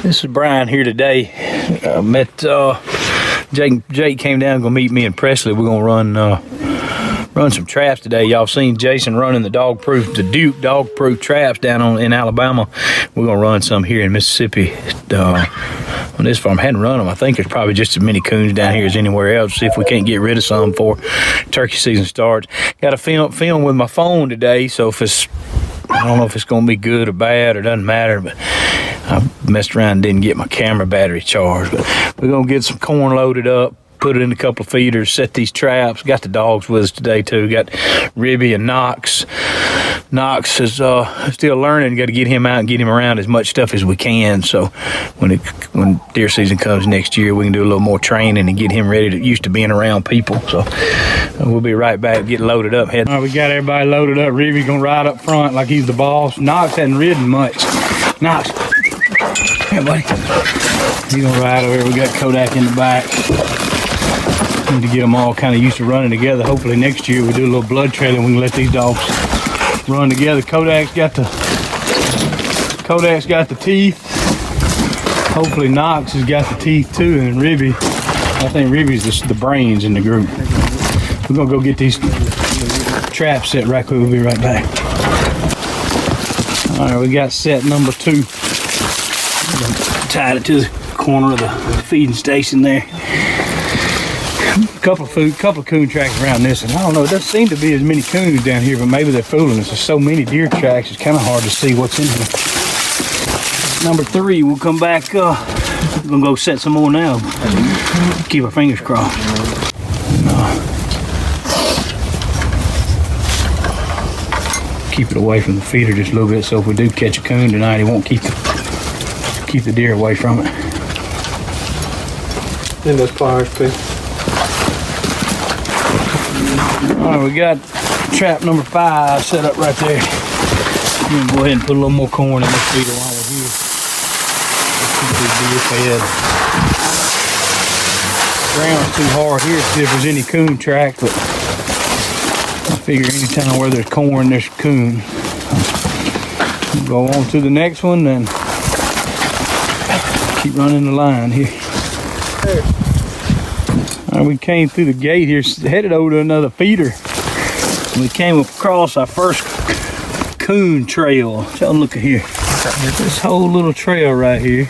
This is Brian here today. Met Jake came down, gonna meet me and Presley. We're gonna run some traps today. Y'all seen Jason running the Duke dog-proof traps down in Alabama. We're gonna run some here in Mississippi on this farm. Hadn't run them. I think there's probably just as many coons down here as anywhere else. See if we can't get rid of some before turkey season starts. Got to film with my phone today, so if it's, I don't know if it's gonna be good or bad or doesn't matter, but I messed around and didn't get my camera battery charged. But we're gonna get some corn loaded up, put it in a couple of feeders, set these traps. Got the dogs with us today too. Got Ribby and Knox. Knox is still learning. Got to get him out and get him around as much stuff as we can. So when deer season comes next year, we can do a little more training and get him ready to used to being around people. So we'll be right back, get loaded up. All right, we got everybody loaded up. Ribby gonna ride up front like he's the boss. Knox hadn't ridden much. Knox, here, buddy. He's gonna ride over here. We got Kodak in the back. Need to get them all kind of used to running together. Hopefully next year we do a little blood trailing. We can let these dogs run together. Kodak's got the teeth. Hopefully Knox has got the teeth too, and Ribby, I think Ribby's the brains in the group. We're gonna go get these traps set right quick. We'll be right back. All right, we got set number 2. Tied it to the corner of the feeding station there. Couple of coon tracks around this, and I don't know, it doesn't seem to be as many coons down here, but maybe they're fooling us. There's so many deer tracks, it's kind of hard to see what's in here. Number 3, we'll come back, we're gonna go set some more now. Keep our fingers crossed. Keep it away from the feeder just a little bit, so if we do catch a coon tonight, he won't keep the deer away from it. And those pliers too. All right, we got trap number 5 set up right there. I'm gonna go ahead and put a little more corn in this feeder while we're here. Keep these deer fed. Ground's too hard here to see if there's any coon track, but I figure anytime where there's corn, there's coon. We'll go on to the next one and keep running the line here. All right, we came through the gate here, headed over to another feeder. We came across our first coon trail. Y'all look at here. This whole little trail right here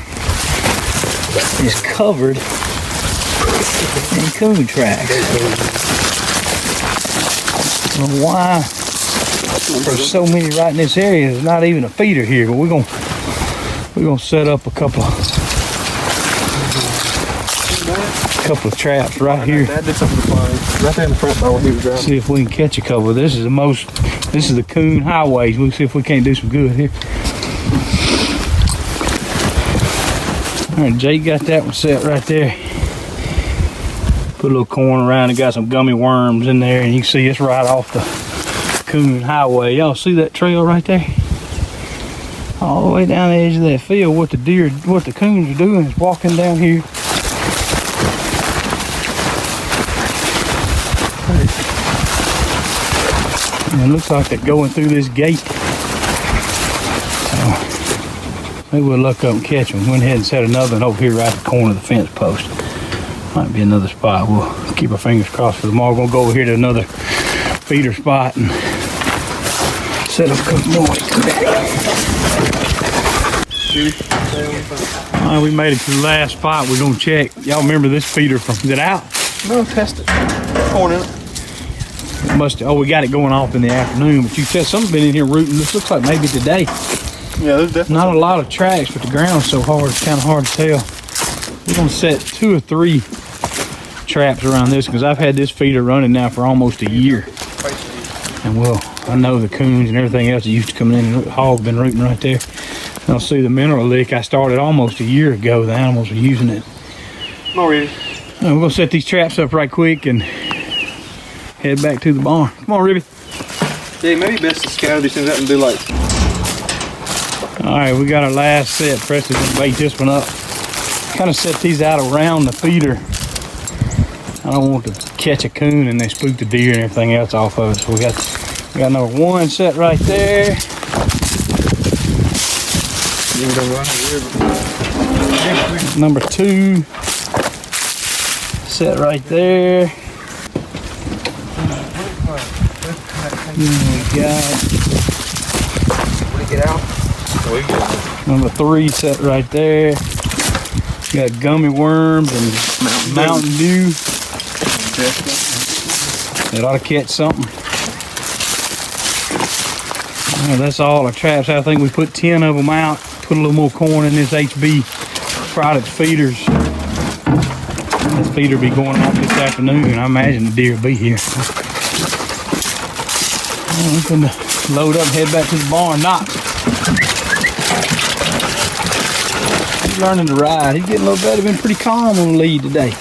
is covered in coon tracks. I don't know why there's so many right in this area. There's not even a feeder here, but we're gonna set up a couple of traps right here. Right there in the front bar when he was driving. See if we can catch a couple. This is the coon highways. We'll see if we can't do some good here. All right, Jake got that one set right there. Put a little corn around it, got some gummy worms in there, and you can see it's right off the coon highway. Y'all see that trail right there? All the way down the edge of that field. What the coons are doing is walking down here. And it looks like they're going through this gate. So maybe we'll look up and catch them. Went ahead and set another one over here right at the corner of the fence post. Might be another spot. We'll keep our fingers crossed for tomorrow. We're gonna go over here to another feeder spot and set up a couple more. All right, we made it to the last spot. We're gonna check. Y'all remember this feeder from, is it out? No, test it. Corn in it. We got it going off in the afternoon, but you said something's been in here rooting. This looks like maybe today. Yeah, there's definitely not a lot of tracks, but the ground's so hard, it's kind of hard to tell. We're gonna set 2 or 3 traps around this because I've had this feeder running now for almost a year. And well, I know the coons and everything else that used to come in, the hog's been rooting right there. I'll see the mineral lick I started almost a year ago. The animals are using it. No reason. We're gonna set these traps up right quick and head back to the barn. Come on, Ribby. Yeah, maybe best to scatter these things out and do like. All right, we got our last set. Preston's gonna bait this one up. Kind of set these out around the feeder. I don't want to catch a coon and they spook the deer and everything else off of it. So we got number 1 set right there. Number 2 set right there. We got number 3 set right there. Got gummy worms and Mountain Dew. That ought to catch something. That's all our traps. I think we put 10 of them out. Put a little more corn in this HB product feeders. This feeder will be going off this afternoon. I imagine the deer will be here. We're going to load up and head back to the barn. Knox. He's learning to ride. He's getting a little better. Been pretty calm on the lead today.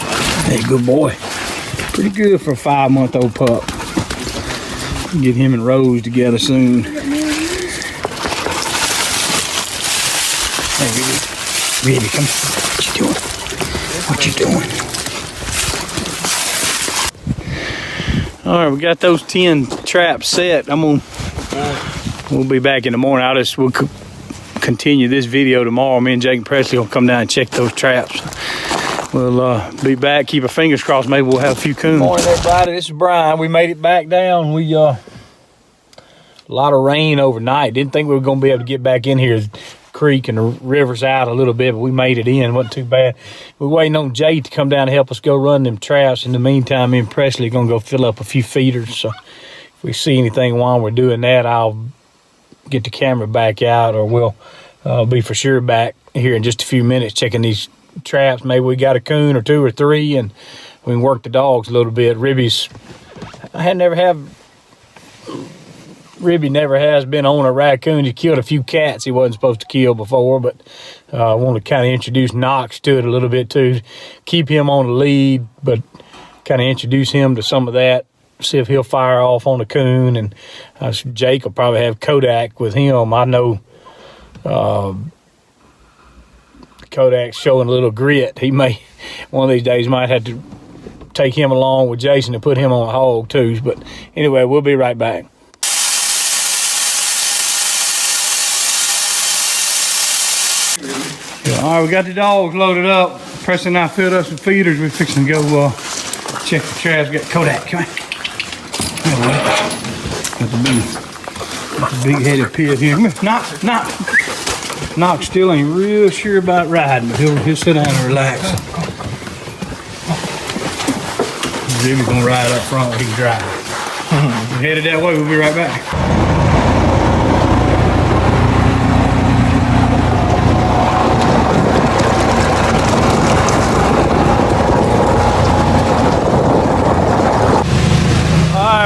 Hey, good boy. Pretty good for a 5-month-old pup. Get him and Rose together soon. Hey, Ruby, come here. What you doing? What you doing? All right, we got those 10 traps set. We'll be back in the morning. We'll continue this video tomorrow. Me and Jake and Presley will come down and check those traps. We'll be back. Keep our fingers crossed. Maybe we'll have a few coons. Good morning, everybody. This is Brian. We made it back down. We a lot of rain overnight. Didn't think we were going to be able to get back in here. The creek and the river's out a little bit, but we made it in. Wasn't too bad. We're waiting on Jay to come down and help us go run them traps. In the meantime, me and Presley are going to go fill up a few feeders. So if we see anything while we're doing that, I'll get the camera back out, or we'll be for sure back here in just a few minutes checking these traps. Maybe we got a coon or 2 or 3, and we can work the dogs a little bit. Ribby never has been on a raccoon. He killed a few cats he wasn't supposed to kill before, but I want to kind of introduce Knox to it a little bit too. Keep him on the lead, but kind of introduce him to some of that. See if he'll fire off on the coon, and Jake will probably have Kodak with him. I know Kodak's showing a little grit. He may, one of these days, might have to take him along with Jason and put him on a hog too. But anyway, we'll be right back. All right, we got the dogs loaded up. Preston and I filled up some feeders. We're fixing to go check the traps. We got Kodak, come on. Got the big headed pit here. Come here, Knox still ain't real sure about riding, but he'll sit down and relax. Jimmy's gonna ride up front, he can drive. We're headed that way, we'll be right back.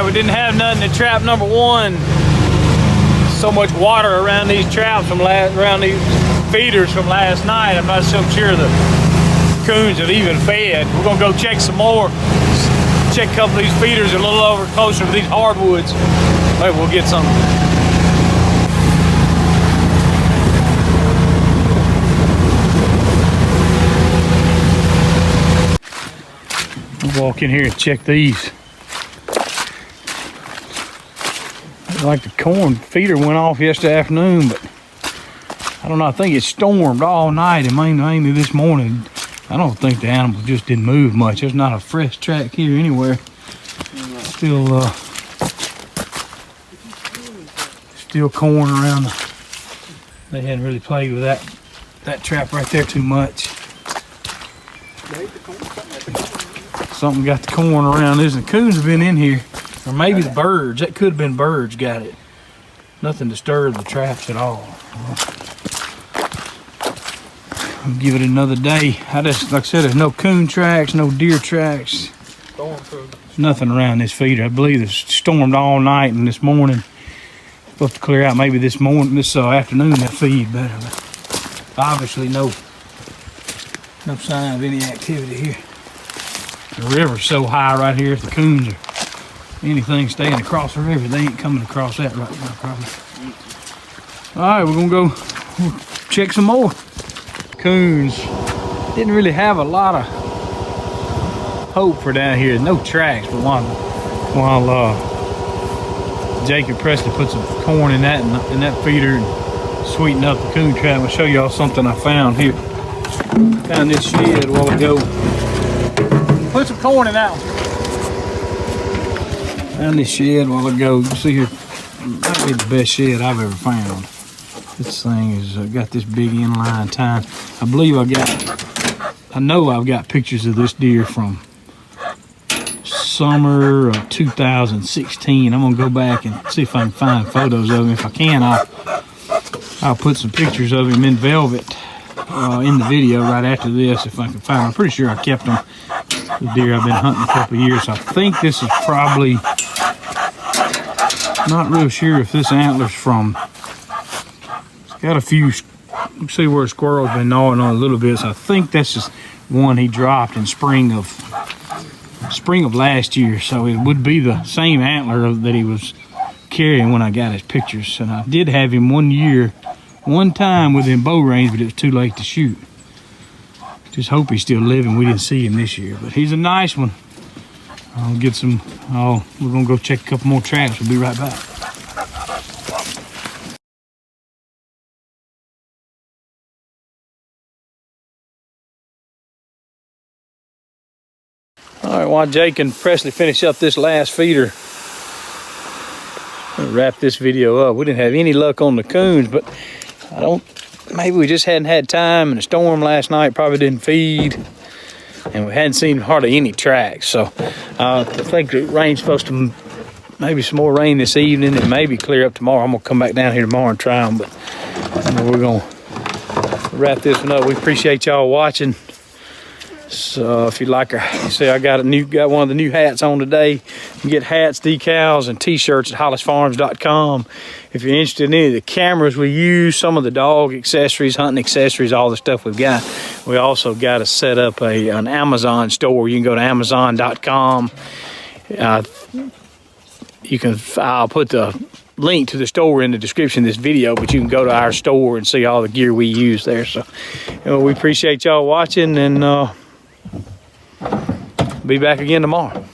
We didn't have nothing in trap number 1. So much water around these traps around these feeders from last night. I'm not so sure the coons have even fed. We're gonna go check some more. Check a couple of these feeders a little over closer to these hardwoods. Maybe we'll get some. We'll walk in here and check these. Like the corn feeder went off yesterday afternoon, but I don't know, I think it stormed all night and mainly this morning. I don't think the animals just didn't move much. There's not a fresh track here anywhere. Still corn around. They hadn't really played with that trap right there too much. Something got the corn around this, and the coons have been in here. Or maybe the birds. That could have been birds got it. Nothing disturbed the traps at all. I'll give it another day. Like I said, there's no coon tracks, no deer tracks. Nothing around this feeder. I believe it's stormed all night and this morning. Supposed to clear out maybe this afternoon that feed better. But obviously no sign of any activity here. The river's so high right here, if the coons are anything staying across the river, they ain't coming across that right now, probably. All right, we're gonna go check some more. Coons didn't really have a lot of hope for down here. No tracks, but while Jake and Presley put some corn in that feeder and sweeten up the coon trap, I'm gonna show y'all something I found here. Found this shed a while ago. Put some corn in that one. Found this shed a while ago. You see here, might be the best shed I've ever found. This thing has got this big inline tine. I believe I know I've got pictures of this deer from summer of 2016. I'm gonna go back and see if I can find photos of him. If I can, I'll put some pictures of him in velvet in the video right after this if I can find them. I'm pretty sure I kept them. The deer I've been hunting a couple of years. So I think this is probably, not real sure if this antler's from, it's got a few, you see where a squirrel's been gnawing on a little bit. So I think that's just one he dropped in spring of last year. So it would be the same antler that he was carrying when I got his pictures. And I did have him one time within bow range, but it was too late to shoot. Just hope he's still living. We didn't see him this year, but he's a nice one. I'll get some, we're gonna go check a couple more traps. We'll be right back. All right, while Jake and Presley finish up this last feeder, I'll wrap this video up. We didn't have any luck on the coons, but maybe we just hadn't had time, and the storm last night probably didn't feed, and we hadn't seen hardly any tracks. So I think the rain's supposed to, maybe some more rain this evening and maybe clear up tomorrow. I'm gonna come back down here tomorrow and try them, but we're gonna wrap this one up. We appreciate y'all watching. So if you like you see I got one of the new hats on today. You can get hats, decals, and t-shirts at hollisfarms.com. If you're interested in any of the cameras we use, some of the dog accessories, hunting accessories, all the stuff we've got, we also got to set up an Amazon store. You can go to amazon.com. I'll put the link to the store in the description of this video, but you can go to our store and see all the gear we use there. So we appreciate y'all watching, and be back again tomorrow.